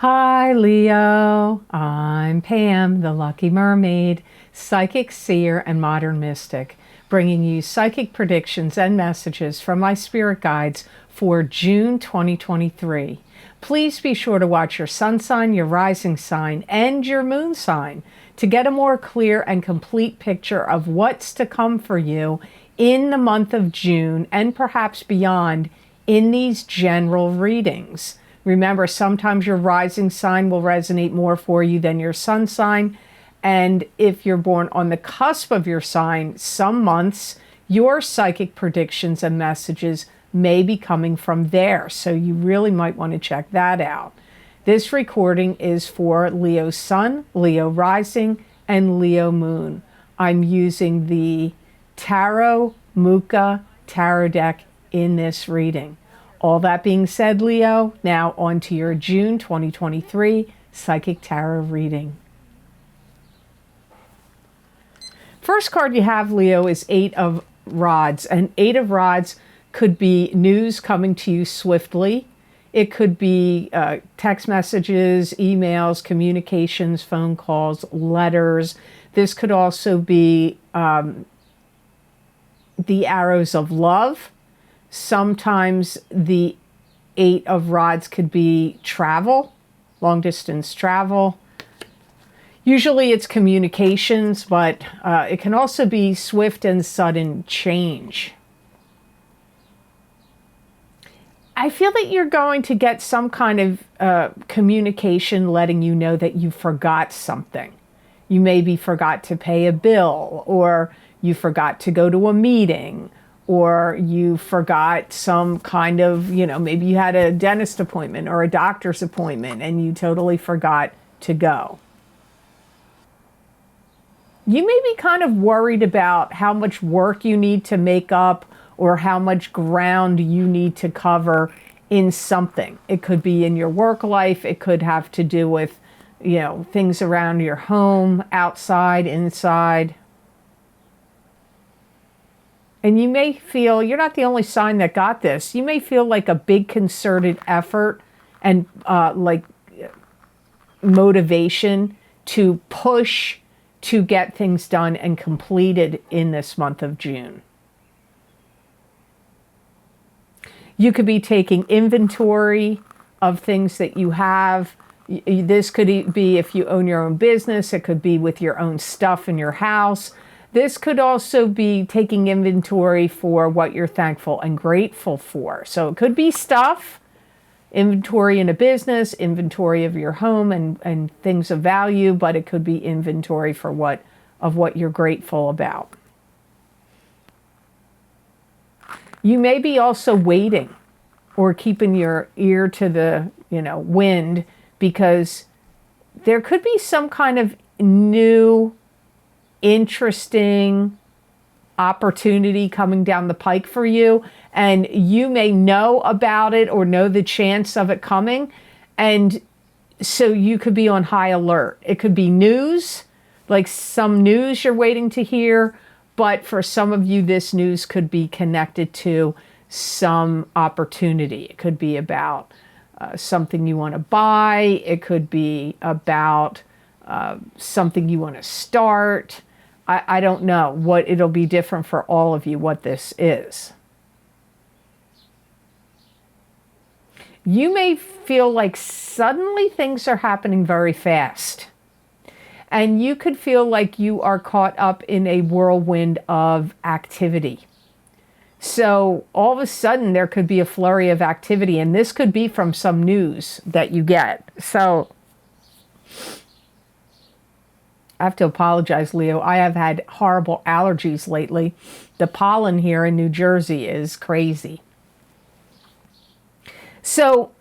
Hi Leo, I'm Pam, the Lucky Mermaid, psychic seer and modern mystic, bringing you psychic predictions and messages from my spirit guides for June 2023. Please be sure to watch your sun sign, your rising sign, and your moon sign to get a more clear and complete picture of what's to come for you in the month of June and perhaps beyond in these general readings. Remember, sometimes your rising sign will resonate more for you than your sun sign. And if you're born on the cusp of your sign, some months, your psychic predictions and messages may be coming from there. So you really might want to check that out. This recording is for Leo Sun, Leo Rising, and Leo Moon. I'm using the Tarot Mucha Tarot deck in this reading. All that being said, Leo, now on to your June 2023 Psychic Tarot reading. First card you have, Leo, is Eight of Rods. And Eight of Rods could be news coming to you swiftly. It could be text messages, emails, communications, phone calls, letters. This could also be the arrows of love. Sometimes the Eight of Rods could be travel, long distance travel. Usually it's communications, but it can also be swift and sudden change. I feel that you're going to get some kind of communication letting you know that you forgot something. You maybe forgot to pay a bill, or you forgot to go to a meeting, or you forgot some kind of, maybe you had a dentist appointment or a doctor's appointment and you totally forgot to go. You may be kind of worried about how much work you need to make up or how much ground you need to cover in something. It could be in your work life. It could have to do with, things around your home, outside, inside. And you may feel, you're not the only sign that got this, you may feel like a big concerted effort and like motivation to push to get things done and completed in this month of June. You could be taking inventory of things that you have. This could be if you own your own business. It could be with your own stuff in your house. This could also be taking inventory for what you're thankful and grateful for. So it could be stuff, inventory in a business, inventory of your home and things of value, but it could be inventory for what you're grateful about. You may be also waiting or keeping your ear to the, wind, because there could be some kind of new interesting opportunity coming down the pike for you, and you may know about it or know the chance of it coming, and so you could be on high alert. It could be news, like some news you're waiting to hear, but for some of you this news could be connected to some opportunity. It could be about something you want to buy. It could be about something you want to start. I don't know what it'll be different for all of you what this is. You may feel like suddenly things are happening very fast. And you could feel like you are caught up in a whirlwind of activity. So all of a sudden there could be a flurry of activity, and this could be from some news that you get. So I have to apologize, Leo. I have had horrible allergies lately. The pollen here in New Jersey is crazy. So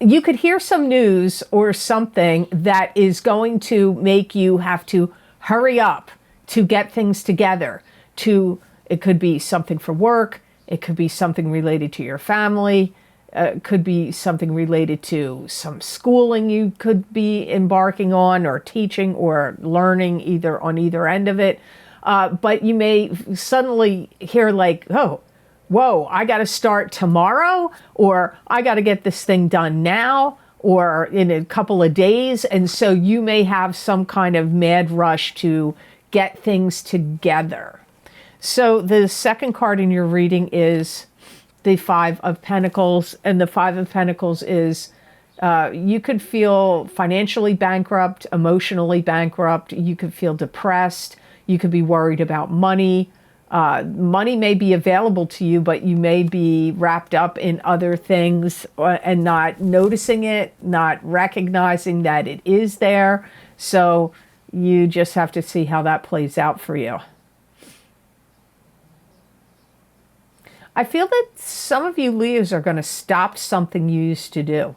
you could hear some news or something that is going to make you have to hurry up to get things together. It could be something for work. It could be something related to your family. It could be something related to some schooling you could be embarking on or teaching or learning on either end of it. But you may suddenly hear like, oh, whoa, I got to start tomorrow, or I got to get this thing done now, or in a couple of days. And so you may have some kind of mad rush to get things together. So the second card in your reading is the Five of Pentacles. And the Five of Pentacles is you could feel financially bankrupt, emotionally bankrupt. You could feel depressed. You could be worried about money. Money may be available to you, but you may be wrapped up in other things and not noticing it, not recognizing that it is there. So you just have to see how that plays out for you. I feel that some of you Leos are going to stop something you used to do.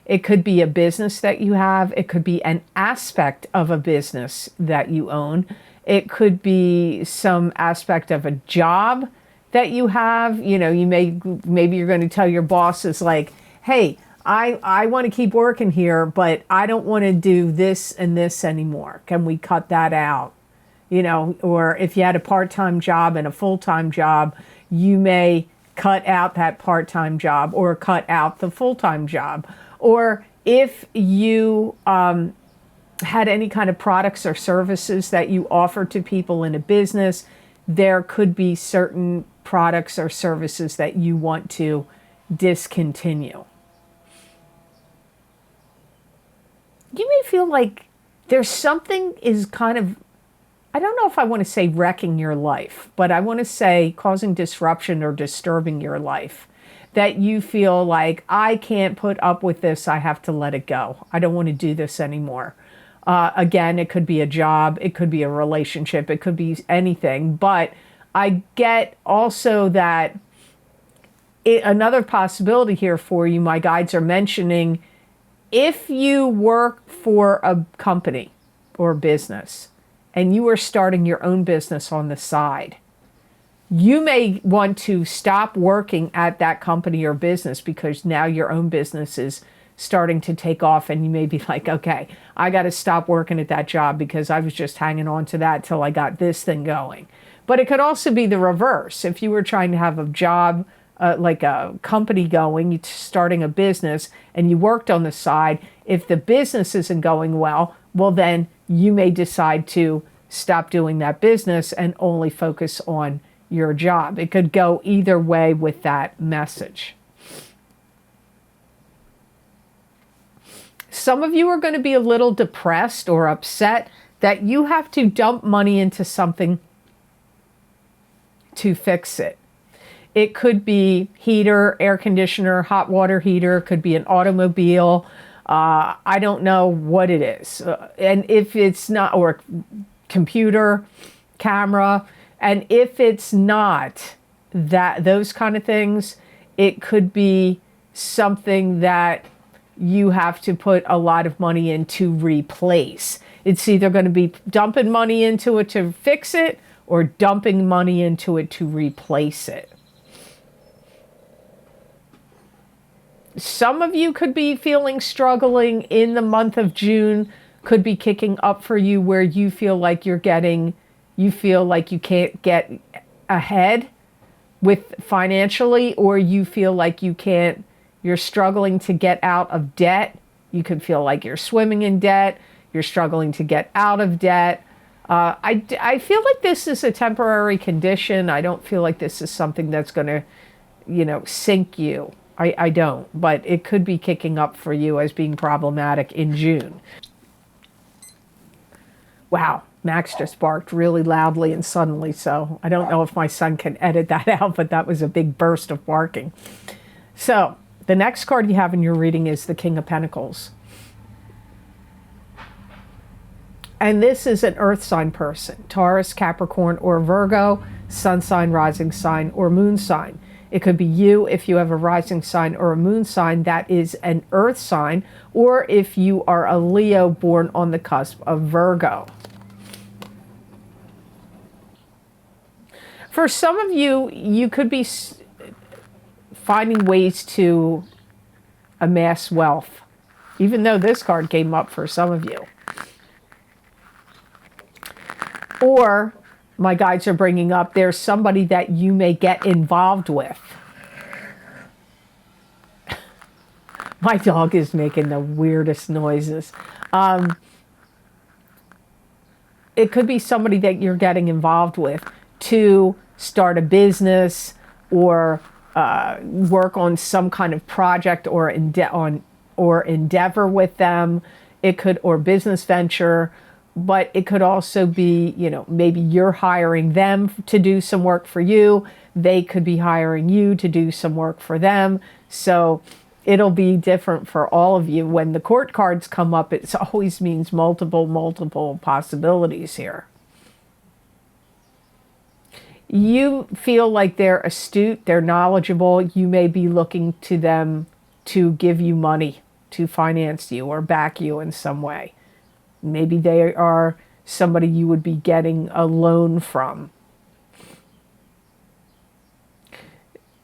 It could be a business that you have. It could be an aspect of a business that you own. It could be some aspect of a job that you have. You know, maybe you're going to tell your bosses like, hey, I want to keep working here, but I don't want to do this and this anymore. Can we cut that out? You know, or if you had a part-time job and a full-time job, you may cut out that part-time job or cut out the full-time job. Or if you had any kind of products or services that you offer to people in a business, there could be certain products or services that you want to discontinue. You may feel like there's something is kind of, I don't know if I want to say wrecking your life, but I want to say causing disruption or disturbing your life. That you feel like, I can't put up with this, I have to let it go. I don't want to do this anymore. Again, it could be a job, it could be a relationship, it could be anything. But I get also that another possibility here for you, my guides are mentioning, if you work for a company or business and you are starting your own business on the side, you may want to stop working at that company or business because now your own business is starting to take off, and you may be like, okay, I got to stop working at that job because I was just hanging on to that till I got this thing going. But it could also be the reverse. If you were trying to have a job, like a company going, starting a business, and you worked on the side, if the business isn't going well, then you may decide to stop doing that business and only focus on your job. It could go either way with that message. Some of you are going to be a little depressed or upset that you have to dump money into something to fix it. It could be heater, air conditioner, hot water heater, could be an automobile. I don't know what it is. And if it's not, or computer, camera, and if it's not those kind of things, it could be something that you have to put a lot of money in to replace. It's either going to be dumping money into it to fix it or dumping money into it to replace it. Some of you could be struggling in the month of June, could be kicking up for you where you feel like you can't get ahead with financially, or you feel like you're struggling to get out of debt. You could feel like you're swimming in debt. You're struggling to get out of debt. I feel like this is a temporary condition. I don't feel like this is something that's going to, sink you. I don't, but it could be kicking up for you as being problematic in June. Wow, Max just barked really loudly and suddenly, so I don't know if my son can edit that out, but that was a big burst of barking. So the next card you have in your reading is the King of Pentacles. And this is an earth sign person, Taurus, Capricorn, or Virgo, sun sign, rising sign, or moon sign. It could be you if you have a rising sign or a moon sign that is an earth sign, or if you are a Leo born on the cusp of Virgo. For some of you, you could be finding ways to amass wealth, even though this card came up for some of you. Or my guides are bringing up, there's somebody that you may get involved with. My dog is making the weirdest noises. It could be somebody that you're getting involved with to start a business or work on some kind of project or endeavor with them. It could, or business venture, but it could also be, you know, maybe you're hiring them to do some work for you. They could be hiring you to do some work for them. So it'll be different for all of you. When the court cards come up, it always means multiple possibilities here. You feel like they're astute, they're knowledgeable. You may be looking to them to give you money, to finance you or back you in some way. Maybe they are somebody you would be getting a loan from.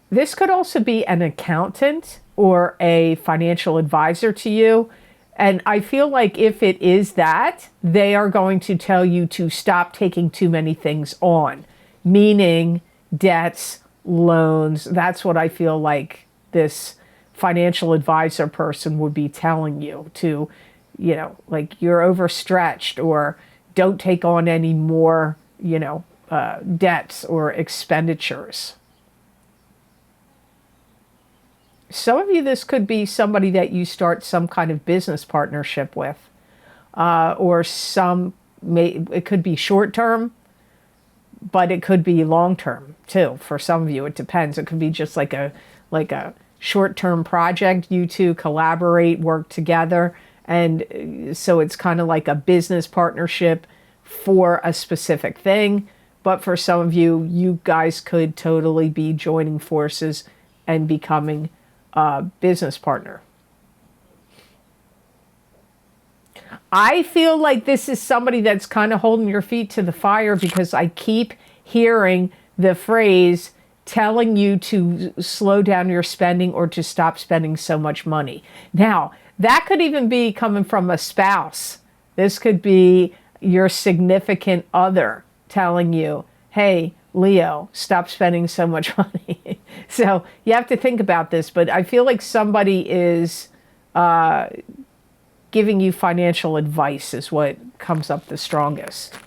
This could also be an accountant or a financial advisor to you. And I feel like if it is that, they are going to tell you to stop taking too many things on, meaning debts, loans. That's what I feel like this financial advisor person would be telling you to, you know, like you're overstretched, or don't take on any more, you know, debts or expenditures. Some of you, this could be somebody that you start some kind of business partnership with, or it could be short term, but it could be long term too. For some of you, it depends. It could be just like a short term project. You two collaborate, work together, and so it's kind of like a business partnership for a specific thing. But for some of you, you guys could totally be joining forces and becoming business partner. I feel like this is somebody that's kind of holding your feet to the fire, because I keep hearing the phrase telling you to slow down your spending or to stop spending so much money. Now, that could even be coming from a spouse. This could be your significant other telling you, hey, Leo, stop spending so much money. So you have to think about this, but I feel like somebody is giving you financial advice is what comes up the strongest.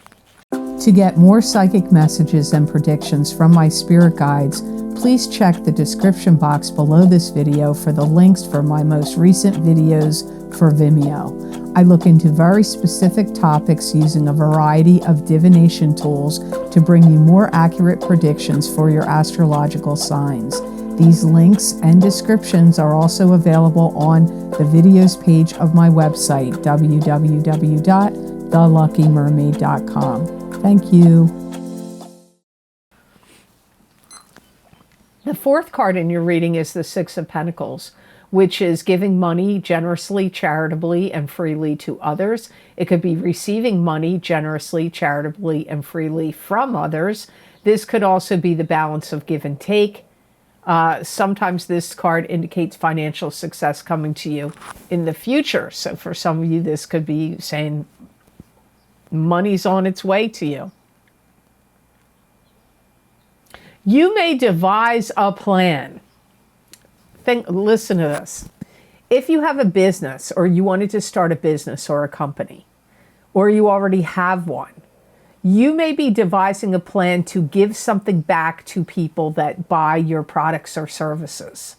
To get more psychic messages and predictions from my spirit guides, please check the description box below this video for the links for my most recent videos for Vimeo. I look into very specific topics using a variety of divination tools to bring you more accurate predictions for your astrological signs. These links and descriptions are also available on the videos page of my website, www.theluckymermaid.com. Thank you. The fourth card in your reading is the Six of Pentacles, which is giving money generously, charitably, and freely to others. It could be receiving money generously, charitably, and freely from others. This could also be the balance of give and take. Sometimes this card indicates financial success coming to you in the future. So for some of you, this could be saying money's on its way to you. You may devise a plan. Listen to this. If you have a business, or you wanted to start a business or a company, or you already have one, you may be devising a plan to give something back to people that buy your products or services.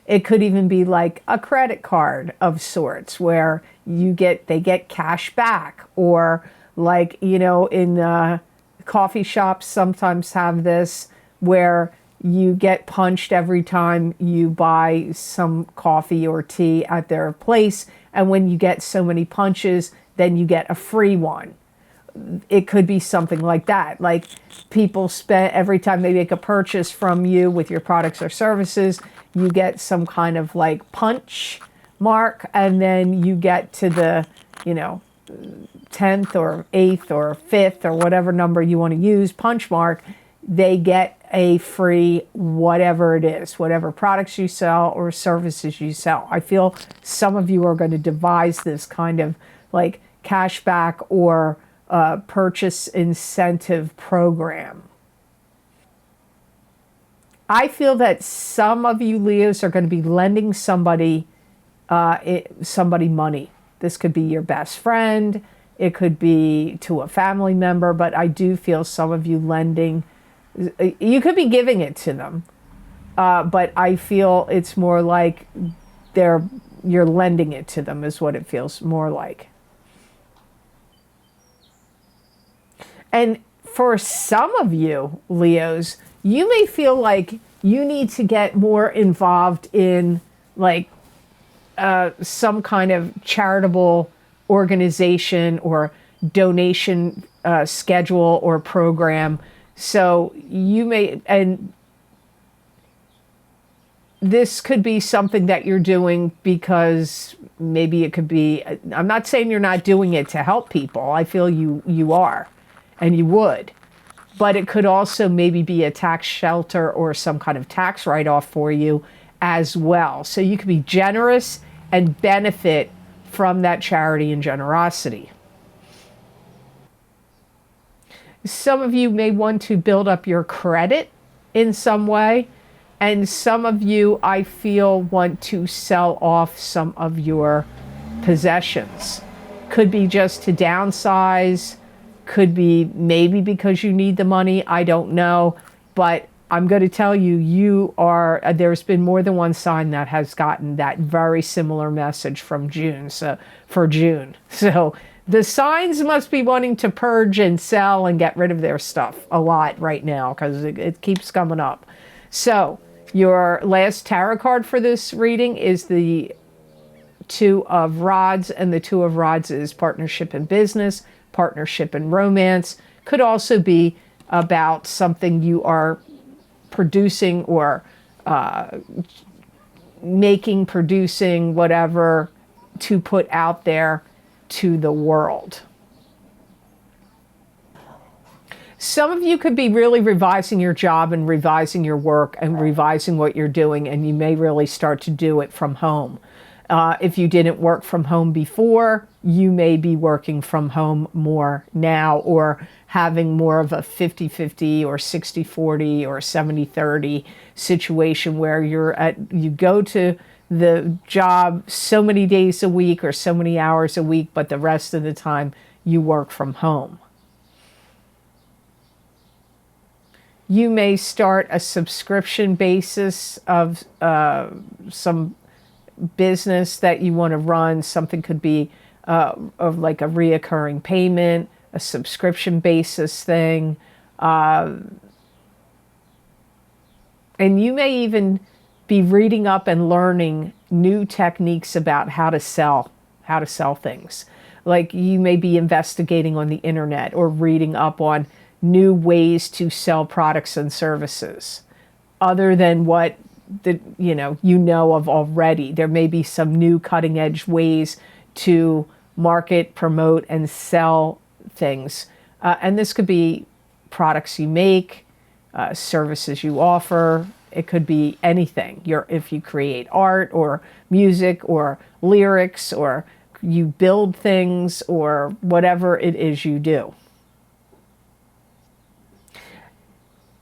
It could even be like a credit card of sorts, where they get cash back, or like, you know, in coffee shops sometimes have this, where you get punched every time you buy some coffee or tea at their place. And when you get so many punches, then you get a free one. It could be something like that. Like people spend, every time they make a purchase from you with your products or services, you get some kind of like punch mark. And then you get to the, you know, 10th or 8th or 5th or whatever number you want to use, punch mark, they get a free whatever it is, whatever products you sell or services you sell. I feel some of you are going to devise this kind of like cashback or purchase incentive program. I feel that some of you Leos are going to be lending somebody somebody money. This could be your best friend. It could be to a family member, but I do feel some of you lending. You could be giving it to them, but I feel it's more like you're lending it to them is what it feels more like. And for some of you, Leos, you may feel like you need to get more involved in like some kind of charitable organization or donation schedule or program. So you may, and this could be something that you're doing because maybe it could be, I'm not saying you're not doing it to help people. I feel you are, and you would. But it could also maybe be a tax shelter or some kind of tax write-off for you as well. So you could be generous and benefit from that charity and generosity. Some of you may want to build up your credit in some way. And some of you, I feel, want to sell off some of your possessions. Could be just to downsize. Could be maybe because you need the money. I don't know. But I'm going to tell you, there's been more than one sign that has gotten that very similar message from June. So for June. So the signs must be wanting to purge and sell and get rid of their stuff a lot right now because it keeps coming up. So your last tarot card for this reading is the Two of Rods, and the Two of Rods is partnership in business, partnership in romance. Could also be about something you are producing or producing, whatever, to put out there to the world. Some of you could be really revising your job and revising your work and revising what you're doing, and you may really start to do it from home. If you didn't work from home before, you may be working from home more now, or having more of a 50-50 or 60-40 or 70-30 situation where you go to the job so many days a week or so many hours a week, but the rest of the time you work from home. You may start a subscription basis of some business that you want to run. Something could be of like a reoccurring payment, a subscription basis thing. And you may even be reading up and learning new techniques about how to sell things. Like you may be investigating on the internet or reading up on new ways to sell products and services other than what you know of already. There may be some new cutting edge ways to market, promote, and sell things. And this could be products you make, services you offer. It could be anything. If you create art or music or lyrics, or you build things, or whatever it is you do.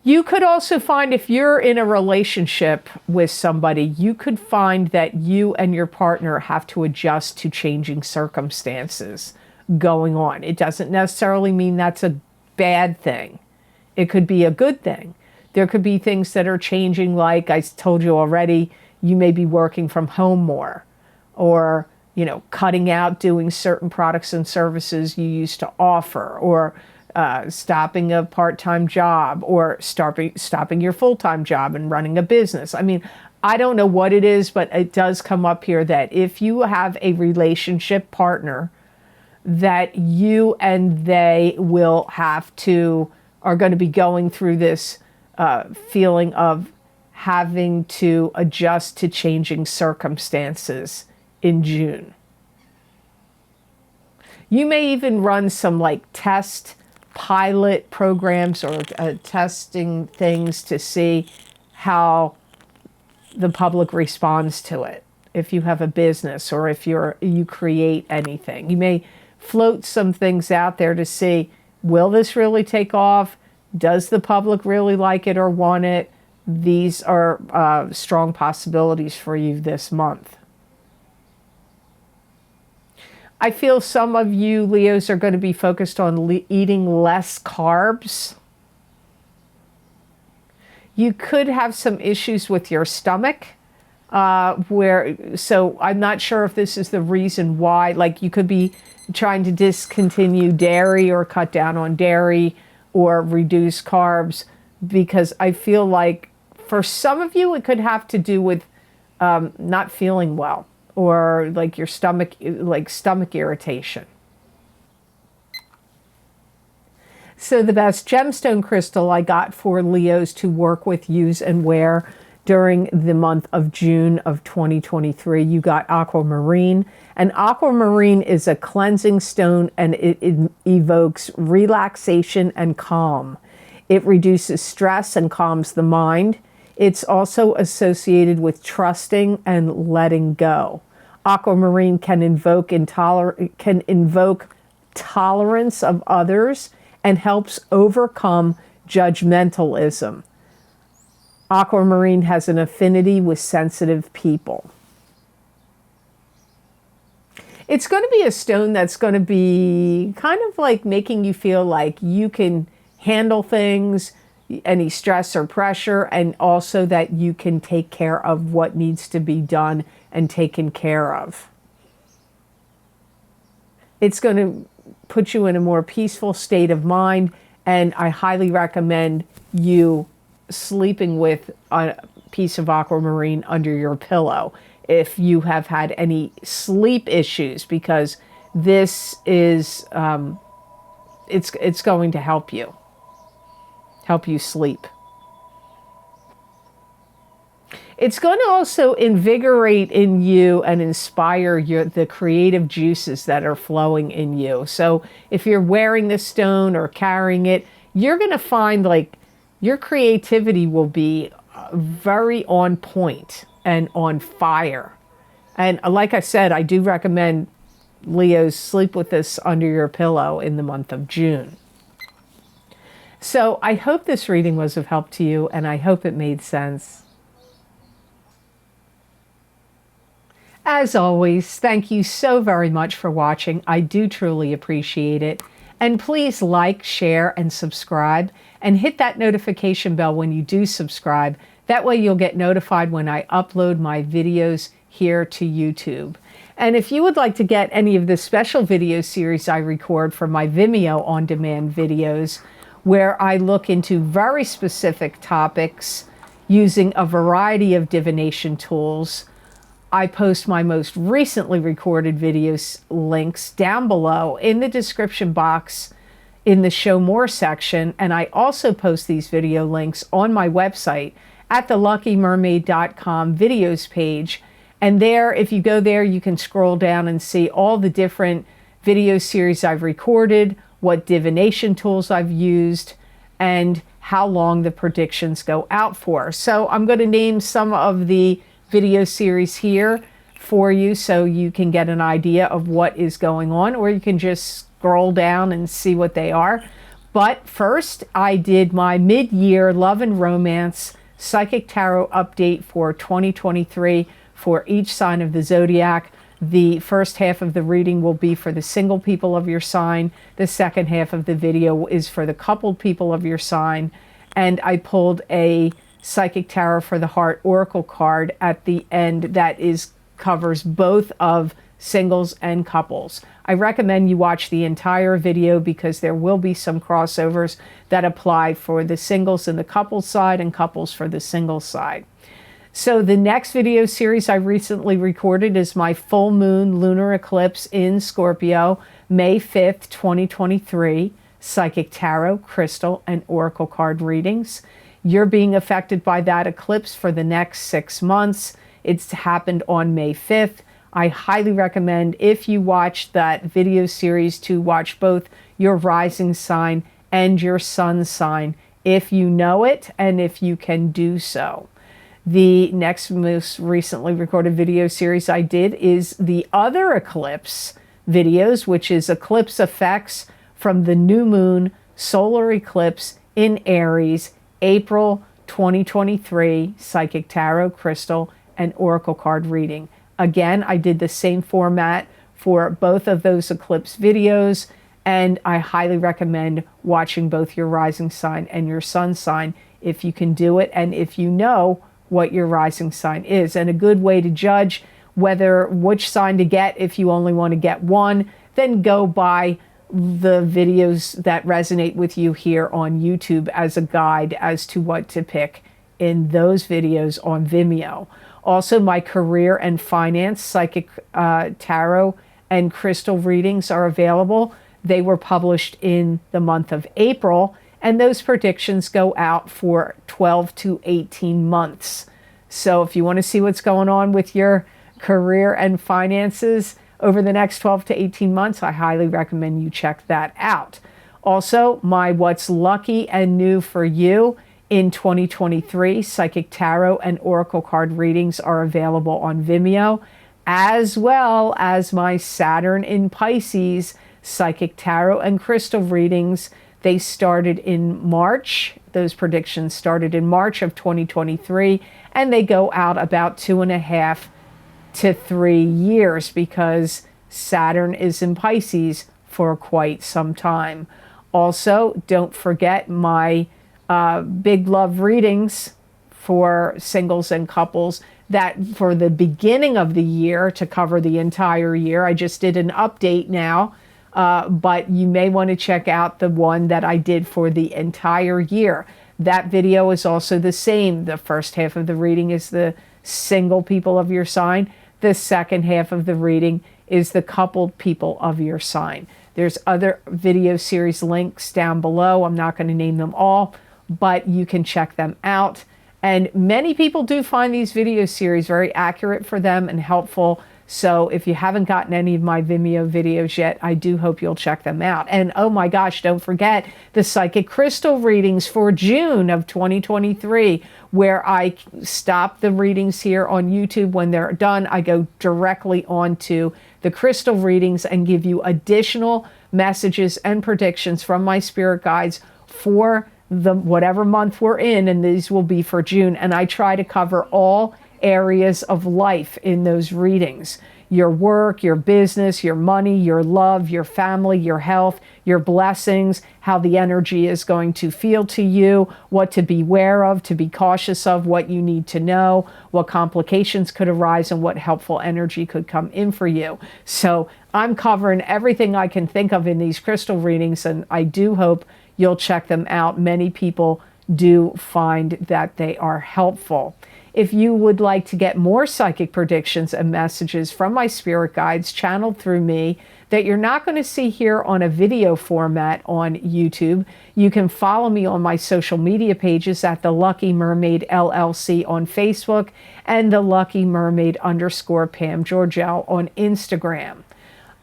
You could also find, if you're in a relationship with somebody, you could find that you and your partner have to adjust to changing circumstances going on. It doesn't necessarily mean that's a bad thing. It could be a good thing. There could be things that are changing, like I told you already, you may be working from home more, or cutting out doing certain products and services you used to offer, or stopping a part-time job, or stopping your full-time job and running a business. I mean, I don't know what it is, but it does come up here that if you have a relationship partner, that you and they are going to be going through this feeling of having to adjust to changing circumstances in June. You may even run some test pilot programs or testing things to see how the public responds to it. If you have a business, or if you create anything, you may float some things out there to see, will this really take off? Does the public really like it or want it? These are strong possibilities for you this month. I feel some of you Leos are going to be focused on eating less carbs. You could have some issues with your stomach, so I'm not sure if this is the reason why. Like, you could be trying to discontinue dairy or cut down on dairy or reduce carbs, because I feel like for some of you it could have to do with not feeling well, or like your stomach, like stomach irritation. So the best gemstone crystal I got for Leos to work with, use, and wear during the month of June of 2023, you got aquamarine. And aquamarine is a cleansing stone, and it evokes relaxation and calm. It reduces stress and calms the mind. It's also associated with trusting and letting go. Aquamarine can invoke tolerance of others and helps overcome judgmentalism. Aquamarine has an affinity with sensitive people. It's going to be a stone that's going to be kind of like making you feel like you can handle things, any stress or pressure, and also that you can take care of what needs to be done and taken care of. It's going to put you in a more peaceful state of mind, and I highly recommend you sleeping with a piece of aquamarine under your pillow if you have had any sleep issues, because this is it's going to help you sleep. It's going to also invigorate in you and inspire the creative juices that are flowing in you. So if you're wearing this stone or carrying it, you're going to find like your creativity will be very on point and on fire. And like I said, I do recommend Leos sleep with this under your pillow in the month of June. So I hope this reading was of help to you, and I hope it made sense. As always, thank you so very much for watching. I do truly appreciate it. And please like, share, and subscribe, and hit that notification bell when you do subscribe. That way you'll get notified when I upload my videos here to YouTube. And if you would like to get any of the special video series I record for my Vimeo on-demand videos, where I look into very specific topics using a variety of divination tools, I post my most recently recorded videos links down below in the description box in the Show More section, and I also post these video links on my website at the luckymermaid.com videos page. And there, if you go there, you can scroll down and see all the different video series I've recorded, what divination tools I've used, and how long the predictions go out for. So I'm going to name some of the video series here for you so you can get an idea of what is going on, or you can just scroll down and see what they are. But first, I did my mid-year love and romance psychic tarot update for 2023 for each sign of the zodiac. The first half of the reading will be for the single people of your sign. The second half of the video is for the coupled people of your sign. And I pulled a Psychic Tarot for the Heart Oracle card at the end that covers both of singles and couples. I recommend you watch the entire video because there will be some crossovers that apply for the singles in the couples side and couples for the single side. So the next video series I recently recorded is my full moon lunar eclipse in Scorpio, May 5th, 2023, Psychic Tarot, Crystal, and Oracle card readings. You're being affected by that eclipse for the next 6 months. It's happened on May 5th. I highly recommend, if you watch that video series, to watch both your rising sign and your sun sign, if you know it and if you can do so. The next most recently recorded video series I did is the other eclipse videos, which is eclipse effects from the new moon solar eclipse in Aries, April 2023, Psychic Tarot, Crystal, and Oracle card reading. Again, I did the same format for both of those eclipse videos. And I highly recommend watching both your rising sign and your sun sign if you can do it, and if you know what your rising sign is. And a good way to judge which sign to get, if you only want to get one, then go by the videos that resonate with you here on YouTube as a guide as to what to pick in those videos on Vimeo. Also, my career and finance, psychic tarot, and crystal readings are available. They were published in the month of April, and those predictions go out for 12 to 18 months. So if you want to see what's going on with your career and finances over the next 12 to 18 months, I highly recommend you check that out. Also, my What's Lucky and New for You in 2023 Psychic Tarot and Oracle card readings are available on Vimeo, as well as my Saturn in Pisces Psychic Tarot and Crystal readings. They started in March. Those predictions started in March of 2023, and they go out about 2.5 to 3 years because Saturn is in Pisces for quite some time. Also, don't forget my big love readings for singles and couples that for the beginning of the year to cover the entire year. I just did an update now, but you may want to check out the one that I did for the entire year. That video is also the same. The first half of the reading is the single people of your sign. The second half of the reading is the coupled people of your sign. There's other video series links down below. I'm not going to name them all, but you can check them out. And many people do find these video series very accurate for them and helpful. So if you haven't gotten any of my Vimeo videos yet, I do hope you'll check them out. And oh my gosh, don't forget the Psychic Crystal readings for June of 2023, where I stop the readings here on YouTube. When they're done, I go directly on to the crystal readings and give you additional messages and predictions from my spirit guides for the whatever month we're in, and these will be for June. And I try to cover all areas of life in those readings: your work, your business, your money, your love, your family, your health, your blessings, how the energy is going to feel to you, what to beware of, to be cautious of, what you need to know, what complications could arise, and what helpful energy could come in for you. So I'm covering everything I can think of in these crystal readings, and I do hope you'll check them out. Many people do find that they are helpful. If you would like to get more psychic predictions and messages from my spirit guides channeled through me that you're not going to see here on a video format on YouTube, you can follow me on my social media pages at the Lucky Mermaid LLC on Facebook and the Lucky Mermaid _ Pam Georgel on Instagram.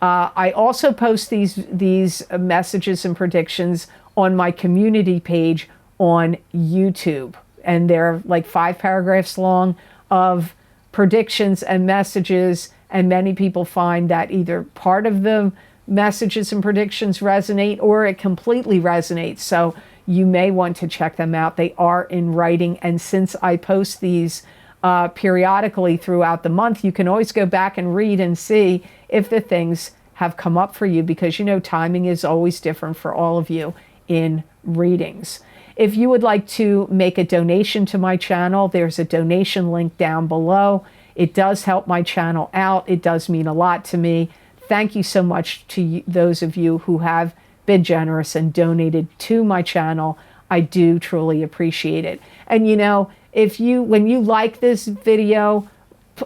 I also post these messages and predictions on my community page on YouTube. And they're like 5 paragraphs long of predictions and messages. And many people find that either part of the messages and predictions resonate or it completely resonates. So you may want to check them out. They are in writing. And since I post these periodically throughout the month, you can always go back and read and see if the things have come up for you, because you know timing is always different for all of you in readings. If you would like to make a donation to my channel, there's a donation link down below. It does help my channel out. It does mean a lot to me. Thank you so much to those of you who have been generous and donated to my channel. I do truly appreciate it. And you know, when you like this video,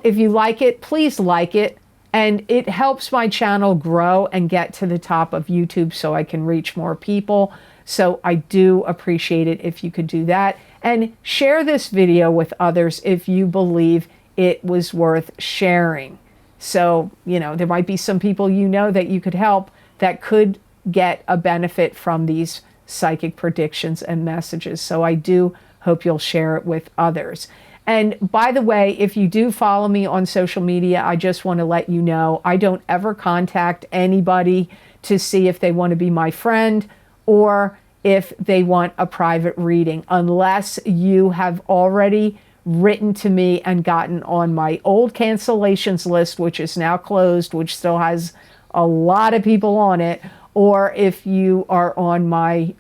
if you like it, please like it. And it helps my channel grow and get to the top of YouTube so I can reach more people. So I do appreciate it if you could do that. And share this video with others if you believe it was worth sharing. So, you know, there might be some people you know that you could help that could get a benefit from these psychic predictions and messages. So I do hope you'll share it with others. And by the way, if you do follow me on social media, I just want to let you know I don't ever contact anybody to see if they want to be my friend or if they want a private reading, unless you have already written to me and gotten on my old cancellations list, which is now closed, which still has a lot of people on it, or if you are on my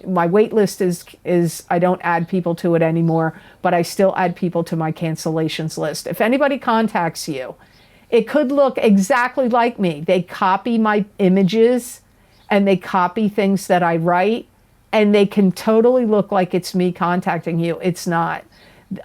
my wait list is I don't add people to it anymore, but I still add people to my cancellations list. If anybody contacts you, it could look exactly like me. They copy my images and they copy things that I write, and they can totally look like it's me contacting you. It's not.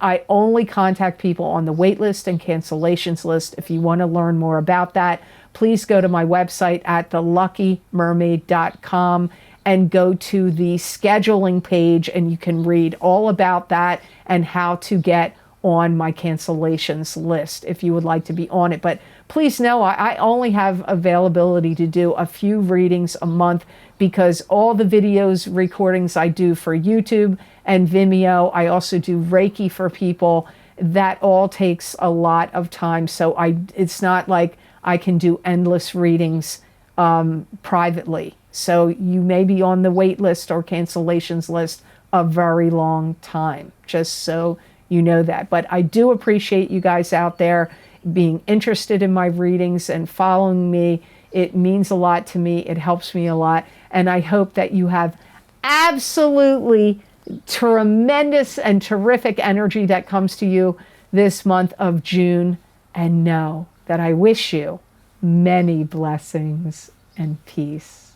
I only contact people on the wait list and cancellations list. If you want to learn more about that, please go to my website at theluckymermaid.com and go to the scheduling page, and you can read all about that and how to get on my cancellations list if you would like to be on it. But please know I only have availability to do a few readings a month, because all the videos recordings I do for YouTube and Vimeo, I also do Reiki for people. That all takes a lot of time. So it's not like I can do endless readings privately. So you may be on the wait list or cancellations list a very long time, just so you know that. But I do appreciate you guys out there being interested in my readings and following me. It means a lot to me. It helps me a lot. And I hope that you have absolutely tremendous and terrific energy that comes to you this month of June. And know that I wish you many blessings and peace.